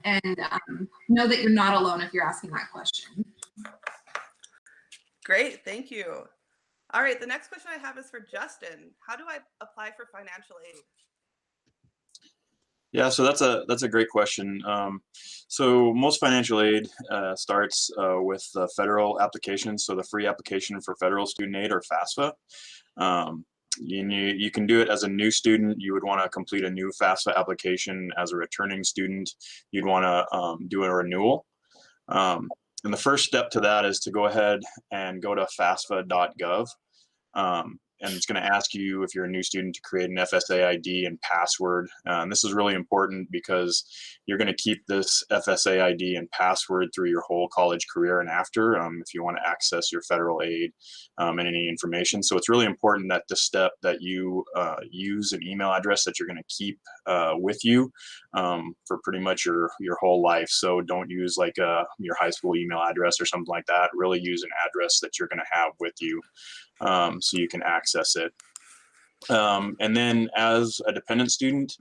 and know that you're not alone if you're asking that question. Great, thank you. All right, the next question I have is for Justin. How do I apply for financial aid? Yeah, so that's a great question. So most financial aid starts with the federal application, so the free application for federal student aid, or FAFSA. You can do it as a new student. You would want to complete a new FAFSA application. As a returning student, you'd want to do a renewal. And the first step to that is to go ahead and go to FAFSA.gov. And it's going to ask you, if you're a new student, to create an FSA ID and password. And this is really important because you're going to keep this FSA ID and password through your whole college career and after, if you want to access your federal aid and any information. So it's really important that this step that you use an email address that you're going to keep with you for pretty much your whole life. So don't use like your high school email address or something like that. Really use an address that you're going to have with you. So you can access it. And then as a dependent student,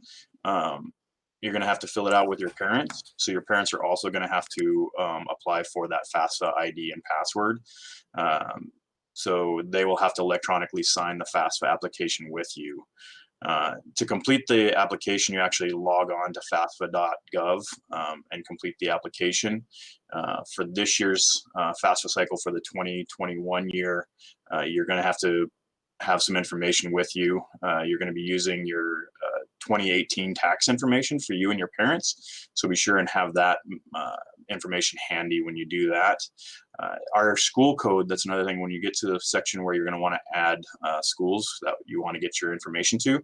you're going to have to fill it out with your parents. So your parents are also going to have to apply for that FAFSA ID and password. So they will have to electronically sign the FAFSA application with you. To complete the application, you actually log on to FAFSA.gov and complete the application. For this year's FAFSA cycle for the 2021 year, you're going to have some information with you. You're going to be using your 2018 tax information for you and your parents. So be sure and have that information handy when you do that. Our school code, that's another thing. When you get to the section where you're going to want to add schools that you want to get your information to,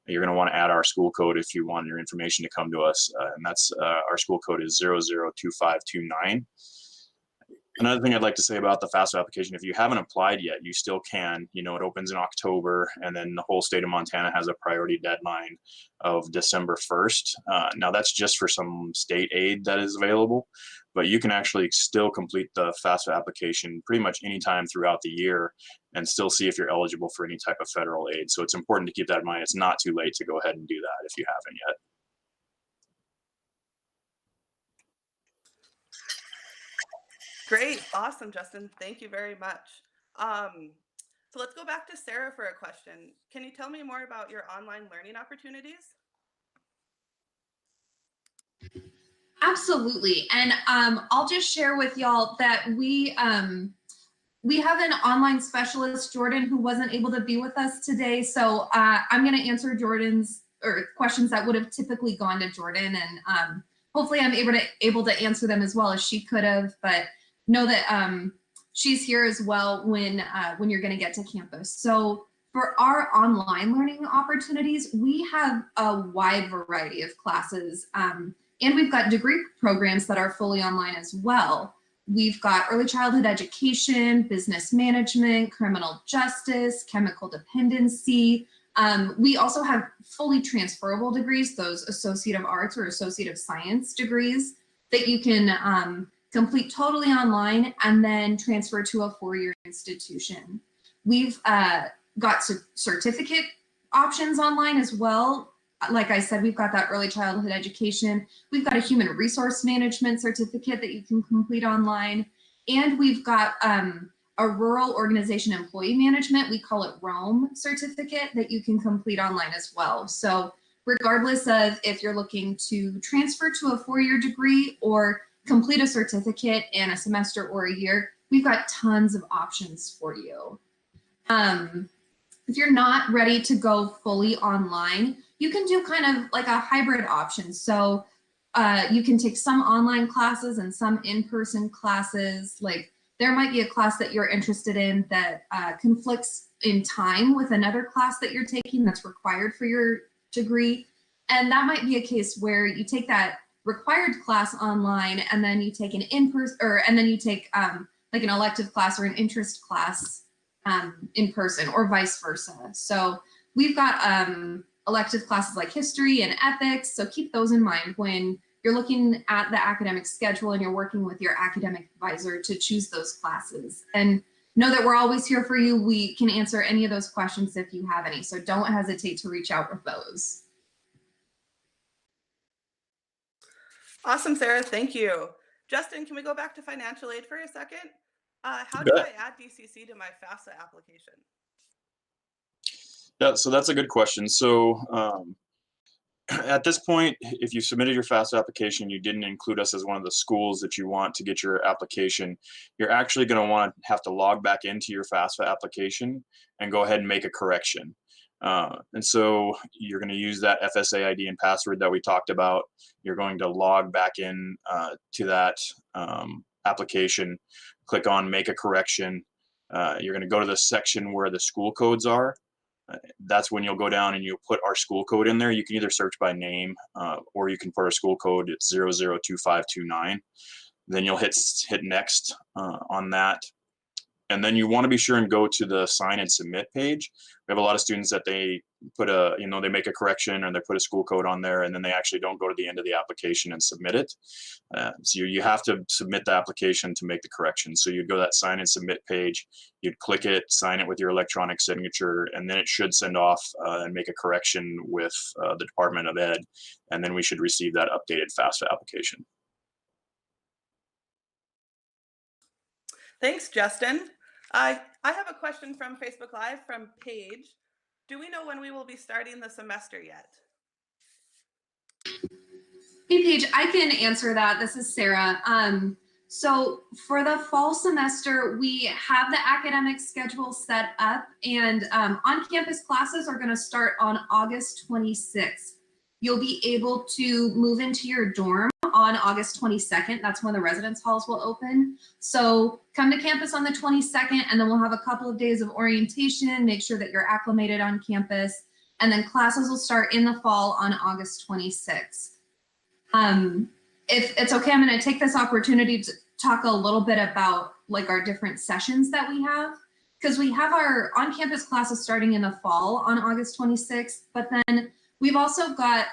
you're going to want to add our school code if you want your information to come to us. And that's our school code is 002529. Another thing I'd like to say about the FAFSA application, if you haven't applied yet, you still can. You know, it opens in October, and then the whole state of Montana has a priority deadline of December 1st. Now that's just for some state aid that is available, but you can actually still complete the FAFSA application pretty much anytime throughout the year and still see if you're eligible for any type of federal aid. So it's important to keep that in mind. It's not too late to go ahead and do that if you haven't yet. Great, awesome, Justin. Thank you very much. So let's go back to Sarah for a question. Can you tell me more about your online learning opportunities? Absolutely, and I'll just share with y'all that we have an online specialist, Jordan, who wasn't able to be with us today. So I'm going to answer Jordan's questions that would have typically gone to Jordan, and hopefully I'm able to answer them as well as she could have. But know that she's here as well when you're going to get to campus. So for our online learning opportunities, we have a wide variety of classes, and we've got degree programs that are fully online as well. We've got early childhood education, business management, criminal justice, chemical dependency. We also have fully transferable degrees, those Associate of Arts or Associate of Science degrees that you can complete totally online and then transfer to a four-year institution. We've got certificate options online as well. Like I said, we've got that early childhood education. We've got a human resource management certificate that you can complete online. And we've got a rural organization employee management, we call it ROAM certificate, that you can complete online as well. So regardless of if you're looking to transfer to a four-year degree or complete a certificate in a semester or a year, we've got tons of options for you. If you're not ready to go fully online, you can do kind of like a hybrid option. So you can take some online classes and some in-person classes. Like there might be a class that you're interested in that conflicts in time with another class that you're taking that's required for your degree. And that might be a case where you take that required class online and then you take an in-person, and then you take like an elective class or an interest class in person, or vice versa. So we've got elective classes like history and ethics. So keep those in mind when you're looking at the academic schedule and you're working with your academic advisor to choose those classes. And know that we're always here for you. We can answer any of those questions if you have any. So don't hesitate to reach out with those. Awesome, Sarah. Thank you. Justin, can we go back to financial aid for a second? How You do bet. I add DCC to my FAFSA application? Yeah, so that's a good question. So at this point, if you submitted your FAFSA application, you didn't include us as one of the schools that you want to get your application, you're actually going to want to have to log back into your FAFSA application and go ahead and make a correction. And so you're going to use that FSA ID and password that we talked about. You're going to log back in to that application, click on make a correction. You're going to go to the section where the school codes are. That's when you'll go down and you'll put our school code in there. You can either search by name or you can put our school code. It's 002529. Then you'll hit next on that. And then you want to be sure and go to the sign and submit page. We have a lot of students that they put they make a correction or they put a school code on there and then they actually don't go to the end of the application and submit it. So you have to submit the application to make the correction. So you'd go to that sign and submit page, you'd click it, sign it with your electronic signature, and then it should send off and make a correction with the Department of Ed. And then we should receive that updated FAFSA application. Thanks, Justin. I have a question from Facebook Live from Paige. Do we know when we will be starting the semester yet? Hey, Paige, I can answer that. This is Sarah. So for the fall semester, we have the academic schedule set up, and on-campus classes are going to start on August 26th. You'll be able to move into your dorm on August 22nd. That's when the residence halls will open. So come to campus on the 22nd, and then we'll have a couple of days of orientation, make sure that you're acclimated on campus, and then classes will start in the fall on August 26th. If it's okay, I'm going to take this opportunity to talk a little bit about like our different sessions that we have, because we have our on-campus classes starting in the fall on August 26th, but then we've also got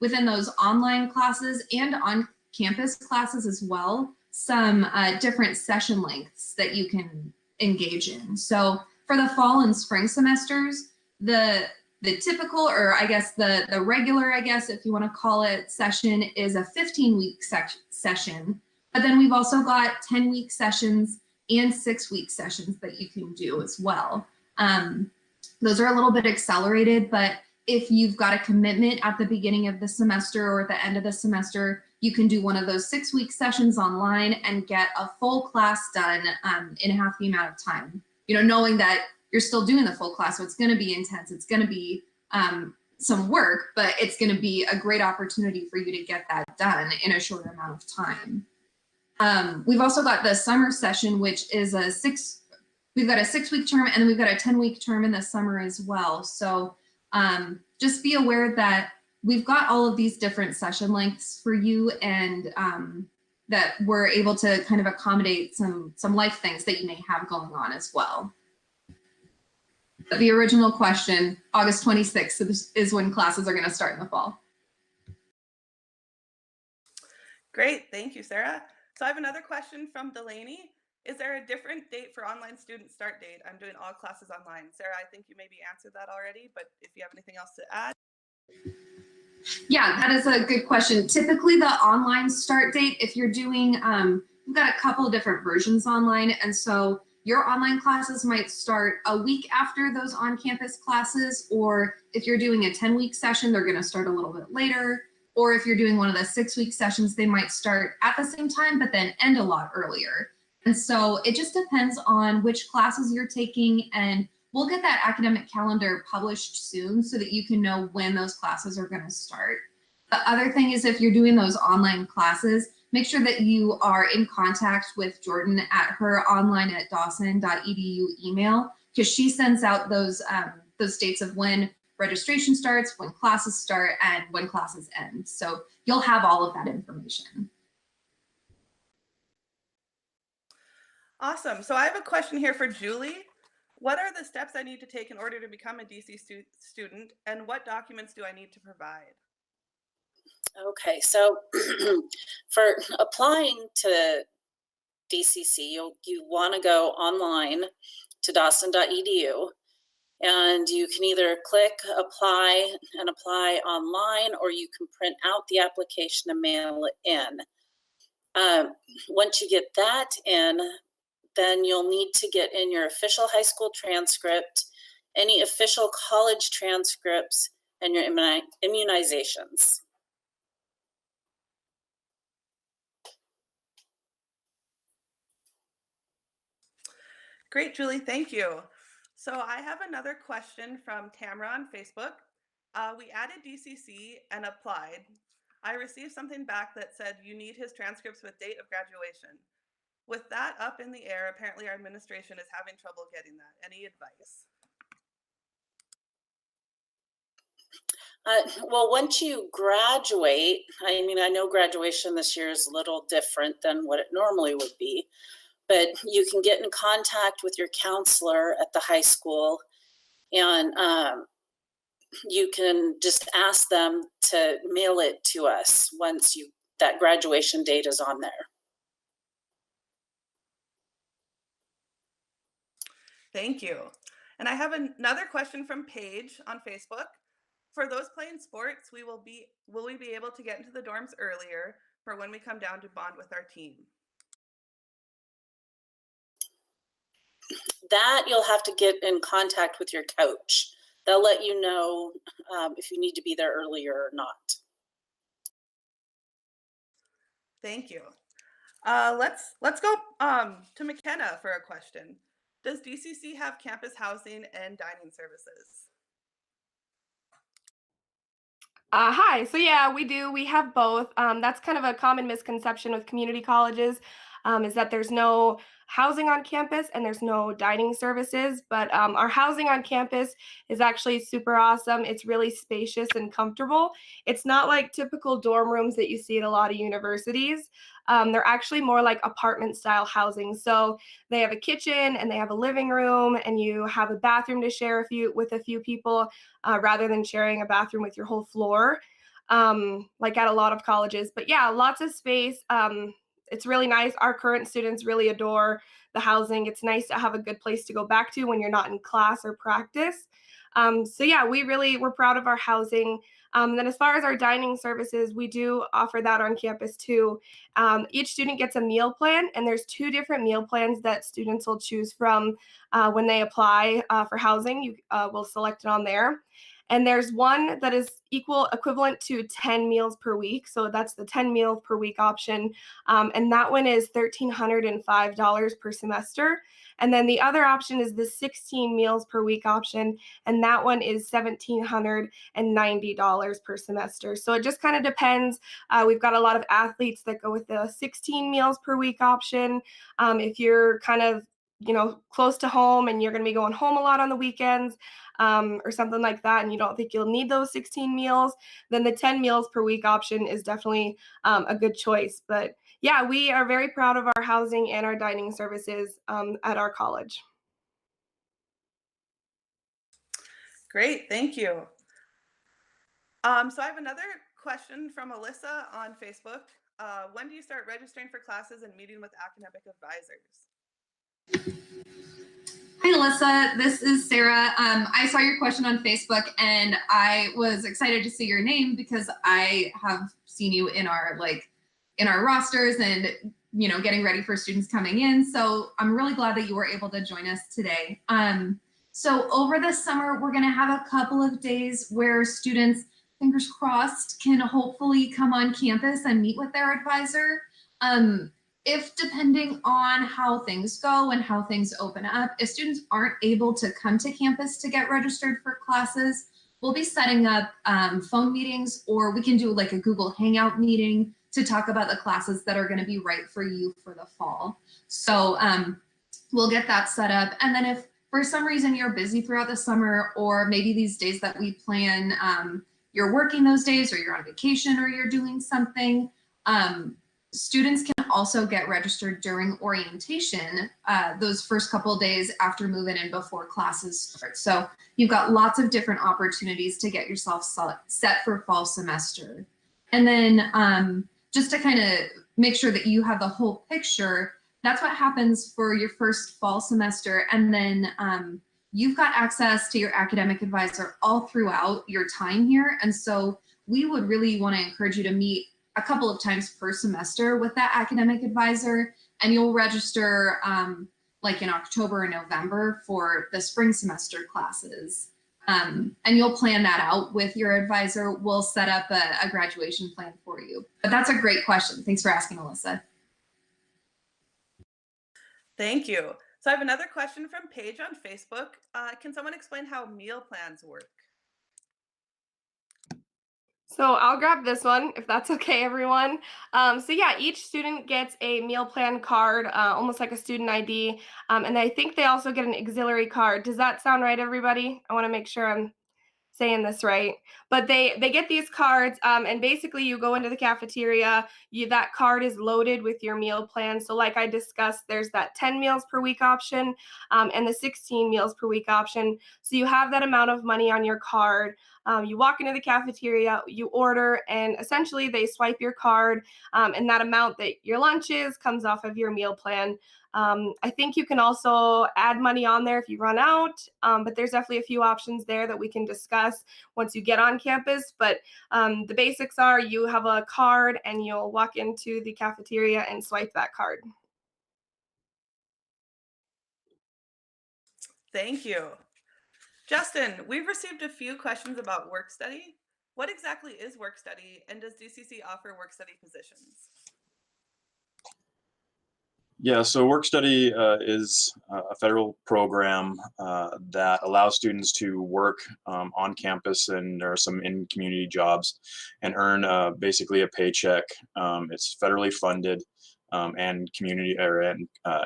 within those online classes and on-campus classes as well, some different session lengths that you can engage in. So for the fall and spring semesters, the typical, or I guess the regular, I guess if you want to call it, session is a 15-week session. But then we've also got 10-week sessions and 6-week sessions that you can do as well. Those are a little bit accelerated, but if you've got a commitment at the beginning of the semester or at the end of the semester, you can do one of those 6-week sessions online and get a full class done in half the amount of time. You know, knowing that you're still doing the full class, so it's going to be intense. It's going to be some work, but it's going to be a great opportunity for you to get that done in a short amount of time. We've also got the summer session, which is we've got a 6-week term, and then we've got a 10-week term in the summer as well. So just be aware that we've got all of these different session lengths for you, and that we're able to kind of accommodate some life things that you may have going on as well. But the original question, August 26th is when classes are going to start in the fall. Great, thank you, Sarah. So I have another question from Delaney. Is there a different date for online student start date? I'm doing all classes online. Sarah, I think you maybe answered that already, but if you have anything else to add. Yeah, that is a good question. Typically the online start date, if you're doing, we've got a couple of different versions online. And so your online classes might start a week after those on-campus classes, or if you're doing a 10-week session, they're going to start a little bit later. Or if you're doing one of the 6-week sessions, they might start at the same time, but then end a lot earlier. And so it just depends on which classes you're taking, and we'll get that academic calendar published soon so that you can know when those classes are going to start. The other thing is, if you're doing those online classes, make sure that you are in contact with Jordan at her online@dawson.edu email, because she sends out those dates of when registration starts, when classes start, and when classes end. So you'll have all of that information. Awesome. So I have a question here for Julie. What are the steps I need to take in order to become a DC student, and what documents do I need to provide? Okay, so for applying to DCC, you want to go online to dawson.edu, And you can either click apply and apply online, or you can print out the application and mail it in. Once you get that in, then you'll need to get in your official high school transcript, any official college transcripts, and your immunizations. Great, Julie, thank you. So I have another question from Tamara on Facebook. We added DCC and applied. I received something back that said you need his transcripts with date of graduation. With that up in the air, apparently our administration is having trouble getting that. Any advice? Well, once you graduate, I mean, I know graduation this year is a little different than what it normally would be, but you can get in contact with your counselor at the high school, and you can just ask them to mail it to us once that graduation date is on there. Thank you. And I have another question from Paige on Facebook. For those playing sports, will we be able to get into the dorms earlier for when we come down to bond with our team? That you'll have to get in contact with your coach. They'll let you know if you need to be there earlier or not. Thank you. Let's go to McKenna for a question. Does DCC have campus housing and dining services? Hi. So yeah, we do. We have both. That's kind of a common misconception with community colleges, is that there's no housing on campus and there's no dining services. But our housing on campus is actually super awesome. It's really spacious and comfortable. It's not like typical dorm rooms that you see at a lot of universities. They're actually more like apartment style housing. So they have a kitchen and they have a living room, and you have a bathroom to share with a few people, rather than sharing a bathroom with your whole floor, like at a lot of colleges. But yeah, lots of space. It's really nice. Our current students really adore the housing. It's nice to have a good place to go back to when you're not in class or practice. So yeah, we're proud of our housing. Then as far as our dining services, we do offer that on campus too. Each student gets a meal plan, and there's 2 different meal plans that students will choose from when they apply for housing. You will select it on there. And there's one that is equivalent to 10 meals per week. So that's the 10 meals per week option. And that one is $1,305 per semester. And then the other option is the 16 meals per week option. And that one is $1,790 per semester. So it just kind of depends. We've got a lot of athletes that go with the 16 meals per week option. If you're kind of close to home and you're going to be going home a lot on the weekends, or something like that, and you don't think you'll need those 16 meals, then the 10 meals per week option is definitely a good choice. But yeah, we are very proud of our housing and our dining services at our college. Great, thank you. So I have another question from Alyssa on Facebook. When do you start registering for classes and meeting with academic advisors? Hi, Alyssa. This is Sarah. I saw your question on Facebook, and I was excited to see your name because I have seen you in our rosters and getting ready for students coming in. So I'm really glad that you were able to join us today. So over the summer, we're going to have a couple of days where students, fingers crossed, can hopefully come on campus and meet with their advisor. If depending on how things go and how things open up, if students aren't able to come to campus to get registered for classes, we'll be setting up phone meetings, or we can do like a Google Hangout meeting to talk about the classes that are going to be right for you for the fall. So we'll get that set up. And then if for some reason you're busy throughout the summer, or maybe these days that we plan, you're working those days, or you're on vacation, or you're doing something, students can also get registered during orientation, those first couple of days after moving in before classes start. So you've got lots of different opportunities to get yourself set for fall semester. And then just to kind of make sure that you have the whole picture, that's what happens for your first fall semester. And then you've got access to your academic advisor all throughout your time here. And so we would really want to encourage you to meet a couple of times per semester with that academic advisor, and you'll register like in October or November for the spring semester classes. And you'll plan that out with your advisor. We'll set up a graduation plan for you. But that's a great question. Thanks for asking, Alyssa. Thank you. So I have another question from Paige on Facebook. Can someone explain how meal plans work? So I'll grab this one if that's okay, everyone. So yeah, each student gets a meal plan card, almost like a student ID. And I think they also get an auxiliary card. Does that sound right, everybody? I want to make sure I'm saying this right, but they get these cards, and basically you go into the cafeteria, that card is loaded with your meal plan. So like I discussed, there's that 10 meals per week option, and the 16 meals per week option. So you have that amount of money on your card. You walk into the cafeteria, you order, and essentially they swipe your card, and that amount that your lunch is comes off of your meal plan. I think you can also add money on there if you run out, but there's definitely a few options there that we can discuss once you get on campus. But the basics are you have a card and you'll walk into the cafeteria and swipe that card. Thank you. Justin, we've received a few questions about work study. What exactly is work study, and does DCC offer work study positions? Yeah, so work study is a federal program that allows students to work on campus, and there are some in-community jobs, and earn basically a paycheck. It's federally funded and community or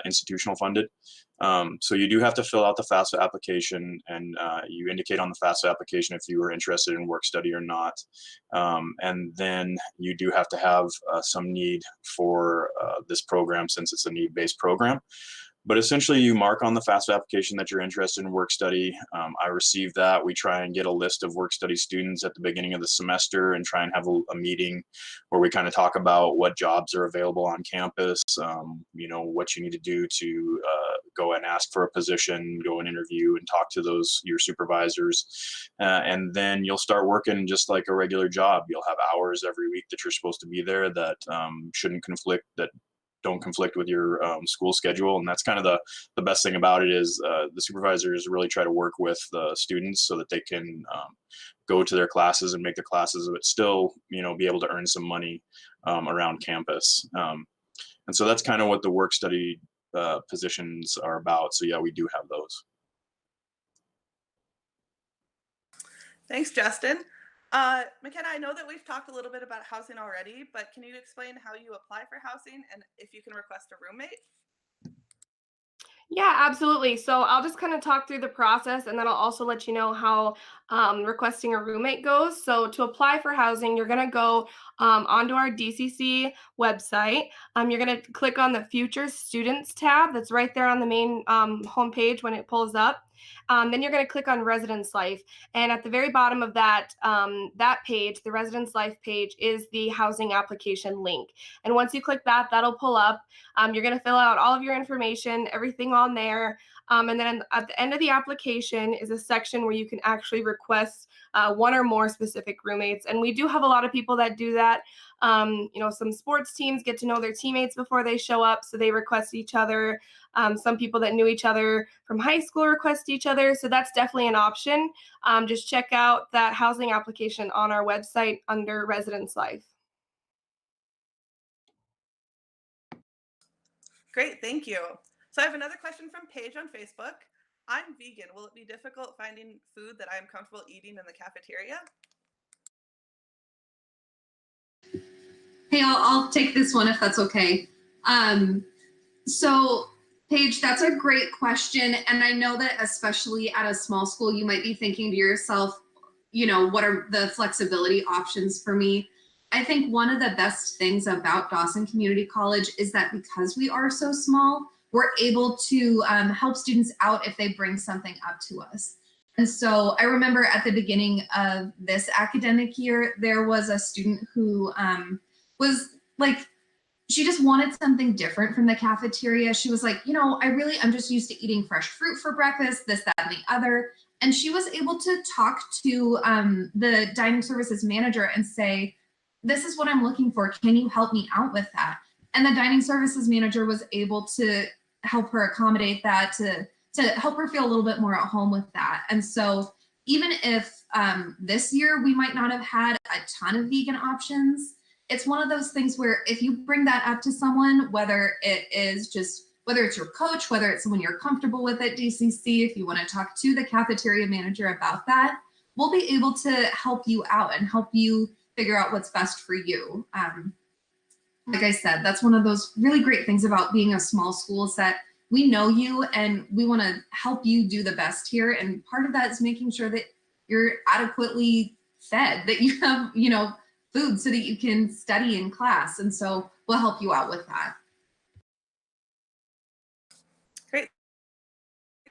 institutional funded. So you do have to fill out the FAFSA application, and you indicate on the FAFSA application if you were interested in work study or not. And then you do have to have some need for this program, since it's a need-based program. But essentially, you mark on the FAFSA application that you're interested in work study. I receive that. We try and get a list of work study students at the beginning of the semester and try and have a meeting where we kind of talk about what jobs are available on campus, you know, what you need to do to go and ask for a position, go and interview and talk to your supervisors. And then you'll start working just like a regular job. You'll have hours every week that you're supposed to be there that don't conflict with your school schedule. And that's kind of the best thing about it is the supervisors really try to work with the students so that they can go to their classes and make the classes, but still, you know, be able to earn some money around campus. And so that's kind of what the work study positions are about. So yeah, we do have those. Thanks, Justin. McKenna, I know that we've talked a little bit about housing already, but can you explain how you apply for housing and if you can request a roommate? Yeah, absolutely. So I'll just kind of talk through the process, and then I'll also let you know how requesting a roommate goes. So to apply for housing, you're going to go onto our DCC website. You're going to click on the Future Students tab that's right there on the main homepage when it pulls up. Then you're going to click on Residence Life. And at the very bottom of that page, the Residence Life page, is the housing application link. And once you click that, that'll pull up. You're going to fill out all of your information, everything on there. And then at the end of the application is a section where you can actually request one or more specific roommates. And we do have a lot of people that do that. You know, some sports teams get to know their teammates before they show up, so they request each other. Some people that knew each other from high school request each other. So that's definitely an option. Just check out that housing application on our website under Residence Life. Great, thank you. So I have another question from Paige on Facebook. I'm vegan. Will it be difficult finding food that I am comfortable eating in the cafeteria? Hey, I'll take this one if that's okay. So Paige, that's a great question. And I know that especially at a small school, you might be thinking to yourself, you know, what are the flexibility options for me? I think one of the best things about Dawson Community College is that because we are so small, we're able to help students out if they bring something up to us. And so I remember at the beginning of this academic year, there was a student who was like, she just wanted something different from the cafeteria. She was like, I'm just used to eating fresh fruit for breakfast, this, that, and the other. And she was able to talk to the dining services manager and say, this is what I'm looking for. Can you help me out with that? And the dining services manager was able to help her accommodate that, to help her feel a little bit more at home with that. And so even if this year we might not have had a ton of vegan options, it's one of those things where if you bring that up to someone, whether it's your coach, whether it's someone you're comfortable with at DCC, if you want to talk to the cafeteria manager about that, we'll be able to help you out and help you figure out what's best for you. Like I said, that's one of those really great things about being a small school is that we know you and we want to help you do the best here. And part of that is making sure that you're adequately fed, that you have, food so that you can study in class. And so we'll help you out with that. Great.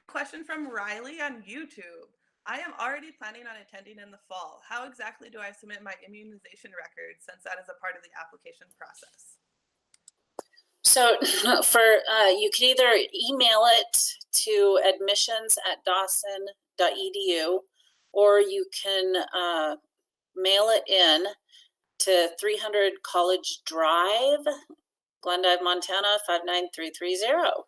Question from Riley on YouTube. I am already planning on attending in the fall. How exactly do I submit my immunization record since that is a part of the application process? So you can either email it to admissions@dawson.edu, or you can mail it in to 300 College Drive, Glendive, Montana, 59330.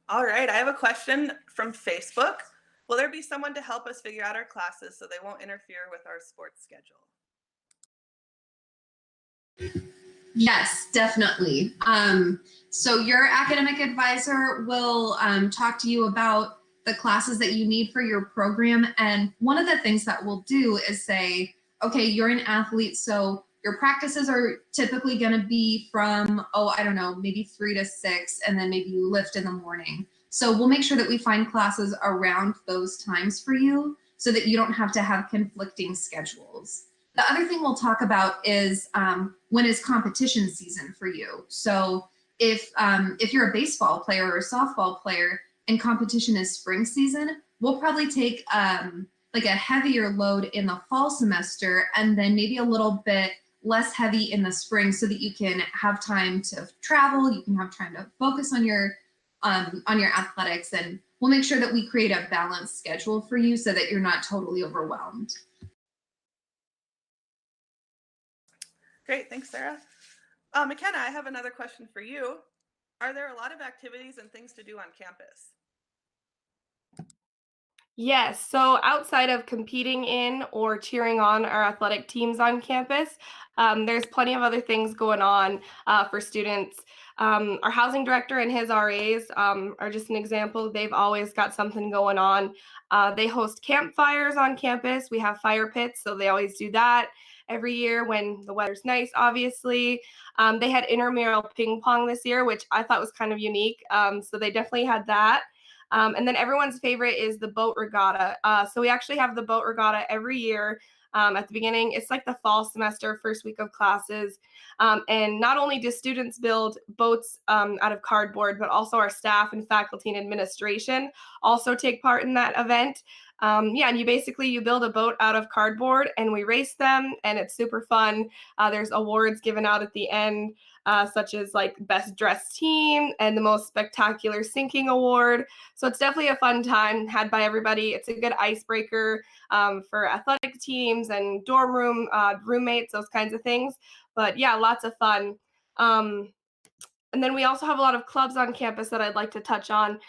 All right, I have a question from Facebook. Will there be someone to help us figure out our classes so they won't interfere with our sports schedule? Yes, definitely. So your academic advisor will talk to you about the classes that you need for your program. And one of the things that we'll do is say, okay, you're an athlete, so your practices are typically going to be from, maybe 3 to 6, and then maybe you lift in the morning. So we'll make sure that we find classes around those times for you so that you don't have to have conflicting schedules. The other thing we'll talk about is when is competition season for you. So if you're a baseball player or a softball player and competition is spring season, we'll probably take like a heavier load in the fall semester and then maybe a little bit less heavy in the spring so that you can have time to travel, you can have time to focus on your athletics, and we'll make sure that we create a balanced schedule for you so that you're not totally overwhelmed. Great, thanks, Sarah. McKenna, I have another question for you. Are there a lot of activities and things to do on campus? Yes, so outside of competing in or cheering on our athletic teams on campus, there's plenty of other things going on for students. Our housing director and his RAs are just an example. They've always got something going on. They host campfires on campus. We have fire pits, so they always do that every year when the weather's nice, obviously. They had intramural ping pong this year, which I thought was kind of unique. So they definitely had that. And then everyone's favorite is the boat regatta. So we actually have the boat regatta every year at the beginning. It's like the fall semester, first week of classes. And not only do students build boats out of cardboard, but also our staff and faculty and administration also take part in that event. And you build a boat out of cardboard and we race them, and it's super fun. There's awards given out at the end, such as like best dressed team and the most spectacular sinking award. So it's definitely a fun time had by everybody. It's a good icebreaker for athletic teams and dorm room roommates, those kinds of things. But yeah, lots of fun. And then we also have a lot of clubs on campus that I'd like to touch on.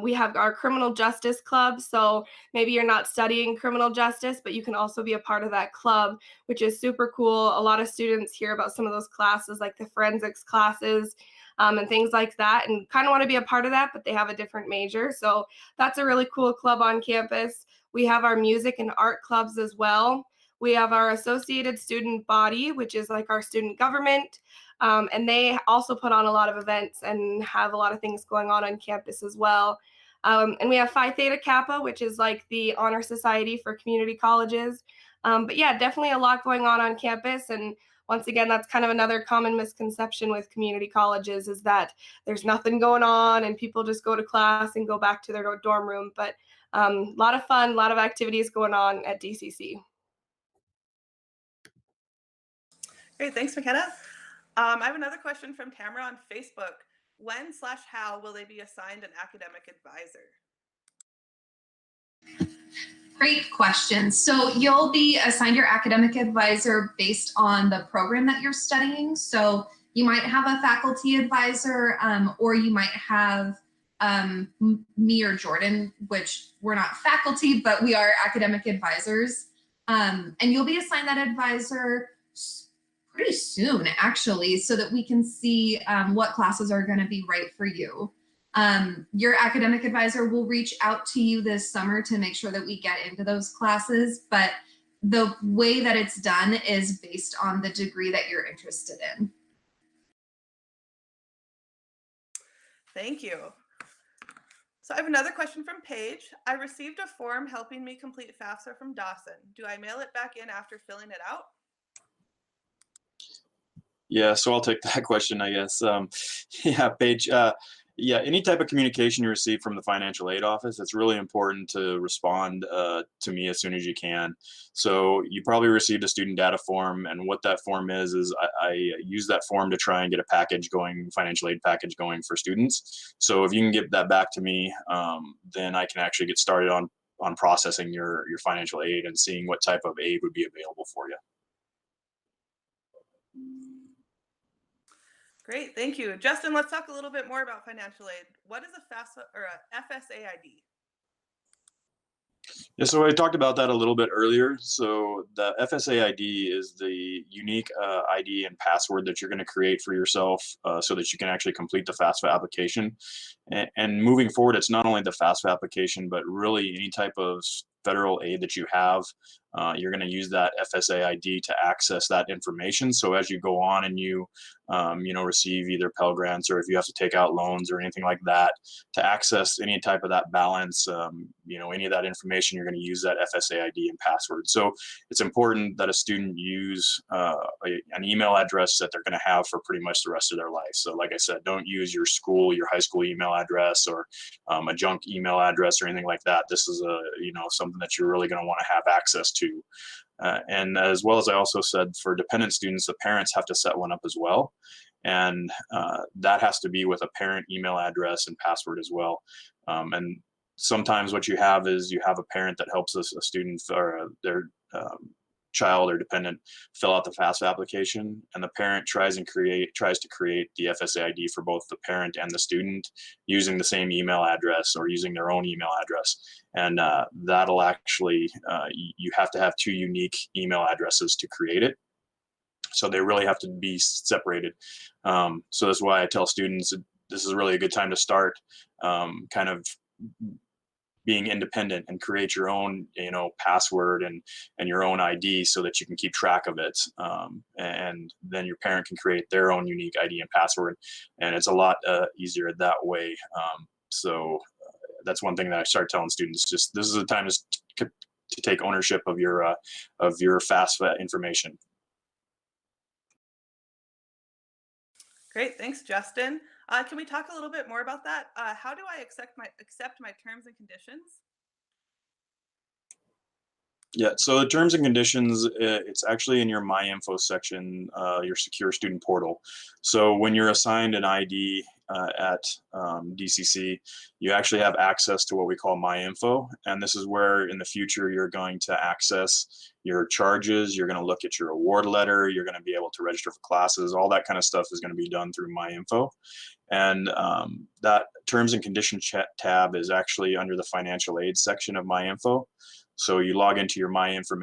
We have our criminal justice club. So maybe you're not studying criminal justice, but you can also be a part of that club, which is super cool. A lot of students hear about some of those classes, like the forensics classes and things like that, and kind of want to be a part of that, but they have a different major. So that's a really cool club on campus. We have our music and art clubs as well. We have our associated student body, which is like our student government. And they also put on a lot of events and have a lot of things going on campus as well. And we have Phi Theta Kappa, which is like the honor society for community colleges. But yeah, definitely a lot going on campus. And once again, that's kind of another common misconception with community colleges is that there's nothing going on and people just go to class and go back to their dorm room. But A lot of fun, a lot of activities going on at DCC. Great, thanks, McKenna. I have another question from Tamara on Facebook. When/how will they be assigned an academic advisor? Great question. So you'll be assigned your academic advisor based on the program that you're studying. So you might have a faculty advisor, or you might have me or Jordan, which we're not faculty, but we are academic advisors. And you'll be assigned that advisor pretty soon, actually, so that we can see what classes are going to be right for you. Your academic advisor will reach out to you this summer to make sure that we get into those classes, but the way that it's done is based on the degree that you're interested in. Thank you. So I have another question from Paige. I received a form helping me complete FAFSA from Dawson. Do I mail it back in after filling it out? Yeah, so I'll take that question, I guess. Yeah, Paige, yeah, any type of communication you receive from the financial aid office, it's really important to respond to me as soon as you can. So you probably received a student data form, and what that form is I use that form to try and get a package going, financial aid package going for students. So if you can get that back to me, then I can actually get started on processing your financial aid and seeing what type of aid would be available for you. Great, thank you. Justin, let's talk a little bit more about financial aid. What is a FAFSA or a FSA ID? Yeah, so I talked about that a little bit earlier. So the FSA ID is the unique ID and password that you're going to create for yourself so that you can actually complete the FAFSA application. And moving forward, it's not only the FAFSA application, but really any type of federal aid that you have, you're going to use that FSA ID to access that information. So as you go on and you receive either Pell Grants, or if you have to take out loans or anything like that, to access any type of that balance, any of that information, you're going to use that FSA ID and password. So it's important that a student use an email address that they're going to have for pretty much the rest of their life. So like I said, don't use your high school email address or a junk email address or anything like that. This is something that you're really going to want to have access to. And as well as I also said, for dependent students, the parents have to set one up as well. And that has to be with a parent email address and password as well. And sometimes what you have is you have a parent that helps a student or their child or dependent fill out the FAFSA application, and the parent tries to create the FSA ID for both the parent and the student using the same email address or using their own email address. And that'll actually, you have to have two unique email addresses to create it. So they really have to be separated. So that's why I tell students this is really a good time to start kind of being independent and create your own, password and your own ID so that you can keep track of it. And then your parent can create their own unique ID and password. And it's a lot easier that way. So that's one thing that I start telling students, just this is a time to take ownership of your FAFSA information. Great, thanks, Justin. Can we talk a little bit more about that? How do I accept my terms and conditions? Yeah, so the terms and conditions, it's actually in your My Info section, your secure student portal. So when you're assigned an ID at DCC, you actually have access to what we call My Info. And this is where in the future you're going to access your charges, you're going to look at your award letter, you're going to be able to register for classes, all that kind of stuff is going to be done through My Info. And that terms and conditions tab is actually under the financial aid section of My Info. So you log into your My Info,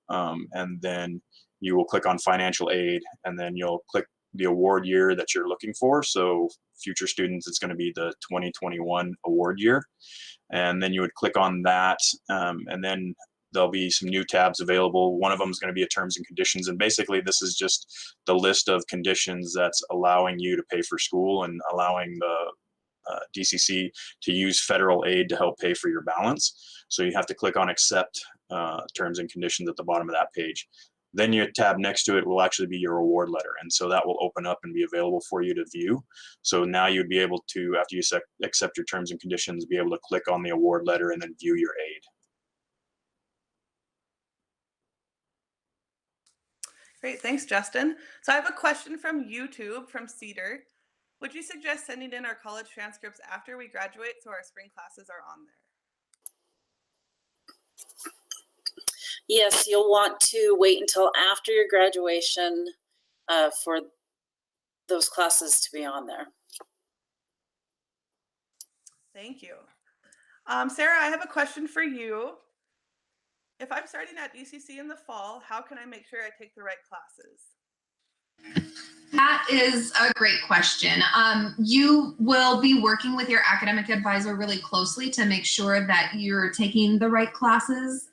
and then you will click on financial aid, and then you'll click the award year that you're looking for. So future students, it's going to be the 2021 award year. And then you would click on that, and then there'll be some new tabs available. One of them is going to be a terms and conditions. And basically this is just the list of conditions that's allowing you to pay for school and allowing the DCC to use federal aid to help pay for your balance. So you have to click on accept terms and conditions at the bottom of that page. Then your tab next to it will actually be your award letter. And so that will open up and be available for you to view. So now you'd be able to, after you accept your terms and conditions, be able to click on the award letter and then view your aid. Great, thanks, Justin. So I have a question from YouTube, from Cedar. Would you suggest sending in our college transcripts after we graduate so our spring classes are on there? Yes, you'll want to wait until after your graduation for those classes to be on there. Thank you. Sarah, I have a question for you. If I'm starting at DCC in the fall, how can I make sure I take the right classes? That is a great question. You will be working with your academic advisor really closely to make sure that you're taking the right classes.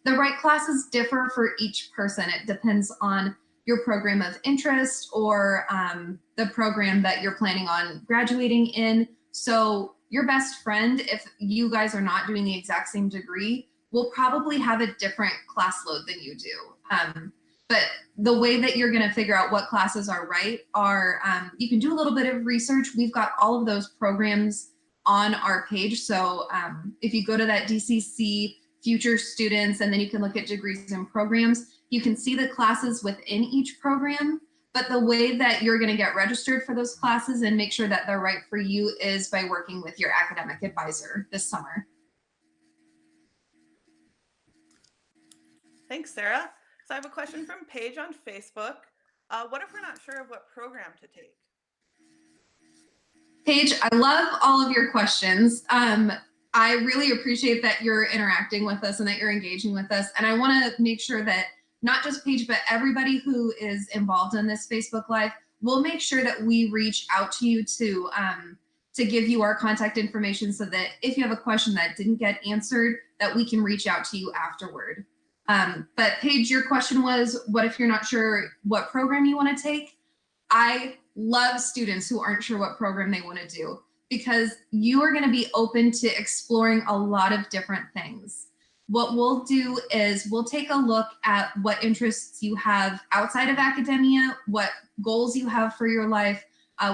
The right classes differ for each person. It depends on your program of interest or the program that you're planning on graduating in. So your best friend, if you guys are not doing the exact same degree, will probably have a different class load than you do. But the way that you're going to figure out what classes are right are you can do a little bit of research. We've got all of those programs on our page. So if you go to that DCC Future Students, and then you can look at degrees and programs, you can see the classes within each program. But the way that you're going to get registered for those classes and make sure that they're right for you is by working with your academic advisor this summer. Thanks, Sarah. So I have a question from Paige on Facebook. What if we're not sure of what program to take? Paige, I love all of your questions. I really appreciate that you're interacting with us and that you're engaging with us. And I want to make sure that not just Paige, but everybody who is involved in this Facebook Live, we'll make sure that we reach out to you to give you our contact information so that if you have a question that didn't get answered, that we can reach out to you afterward. But Paige, your question was, what if you're not sure what program you want to take? I love students who aren't sure what program they want to do, because you are going to be open to exploring a lot of different things. What we'll do is we'll take a look at what interests you have outside of academia, what goals you have for your life,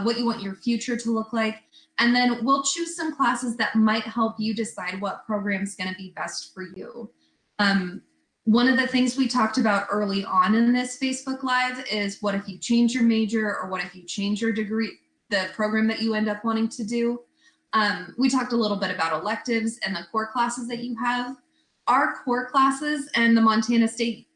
what you want your future to look like, and then we'll choose some classes that might help you decide what program is going to be best for you. One of the things we talked about early on in this Facebook Live is what if you change your major, or what if you change your degree, the program that you end up wanting to do. We talked a little bit about electives and the core classes that you have. Our core classes and the Montana State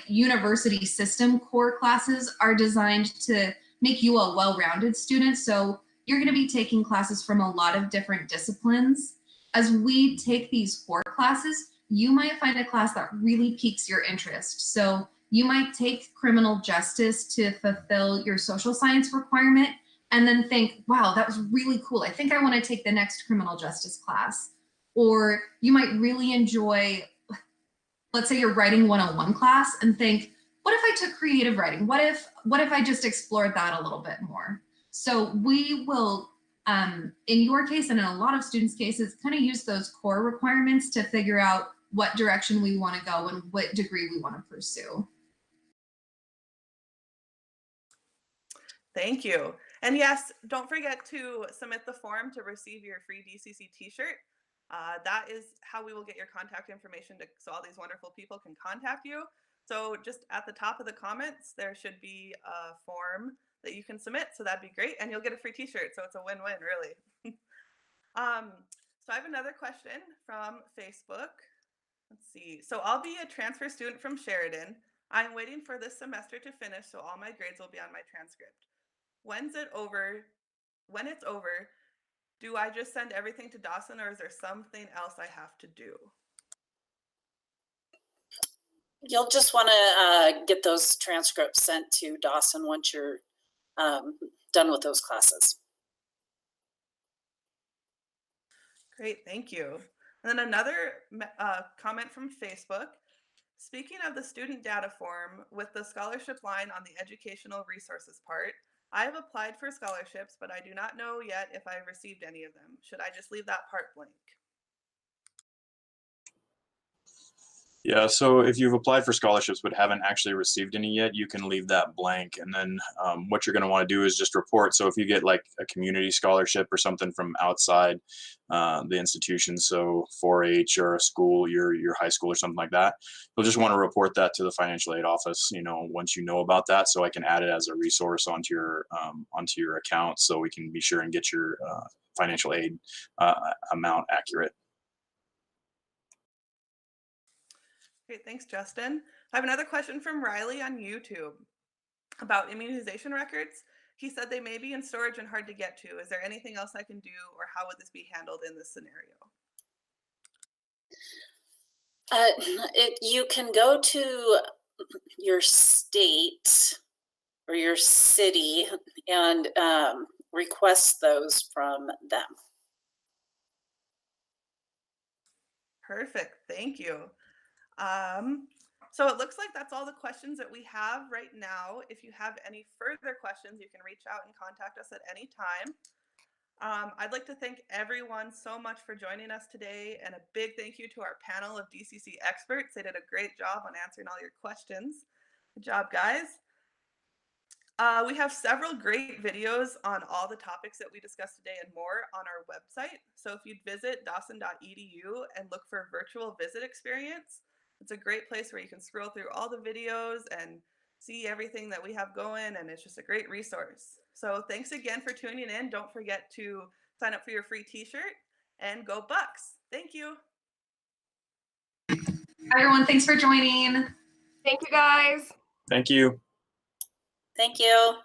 university system core classes are designed to make you a well-rounded student. So you're going to be taking classes from a lot of different disciplines. As we take these core classes, you might find a class that really piques your interest. So you might take criminal justice to fulfill your social science requirement and then think, wow, that was really cool. I think I want to take the next criminal justice class. Or you might really enjoy, let's say you're writing 101 class and think, what if I took creative writing? What if I just explored that a little bit more? So we will, in your case and in a lot of students' cases, kind of use those core requirements to figure out what direction we want to go and what degree we want to pursue. Thank you. And yes, don't forget to submit the form to receive your free DCC t-shirt. That is how we will get your contact information so all these wonderful people can contact you. So just at the top of the comments, there should be a form that you can submit. So that'd be great. And you'll get a free t-shirt. So it's a win-win, really. So I have another question from Facebook. Let's see. So I'll be a transfer student from Sheridan. I'm waiting for this semester to finish, so all my grades will be on my transcript. When it's over, do I just send everything to Dawson, or is there something else I have to do? You'll just want to get those transcripts sent to Dawson once you're done with those classes. Great, thank you. And then another comment from Facebook. Speaking of the student data form with the scholarship line on the educational resources part, I have applied for scholarships, but I do not know yet if I've received any of them. Should I just leave that part blank? Yeah, so if you've applied for scholarships but haven't actually received any yet, you can leave that blank. And then what you're going to want to do is just report. So if you get like a community scholarship or something from outside the institution, so 4-H or a school, your high school or something like that, you'll just want to report that to the financial aid office, once you know about that, so I can add it as a resource onto your account, so we can be sure and get your financial aid amount accurate. Great, thanks, Justin. I have another question from Riley on YouTube about immunization records. He said they may be in storage and hard to get to. Is there anything else I can do, or how would this be handled in this scenario? You can go to your state or your city and request those from them. Perfect, thank you. So it looks like that's all the questions that we have right now. If you have any further questions, you can reach out and contact us at any time. I'd like to thank everyone so much for joining us today, and a big thank you to our panel of DCC experts. They did a great job on answering all your questions. Good job, guys. We have several great videos on all the topics that we discussed today and more on our website. So if you'd visit dawson.edu and look for virtual visit experience, it's a great place where you can scroll through all the videos and see everything that we have going, and it's just a great resource. So thanks again for tuning in. Don't forget to sign up for your free t-shirt, and go Bucks. Thank you. Everyone, thanks for joining. Thank you, guys. Thank you. Thank you.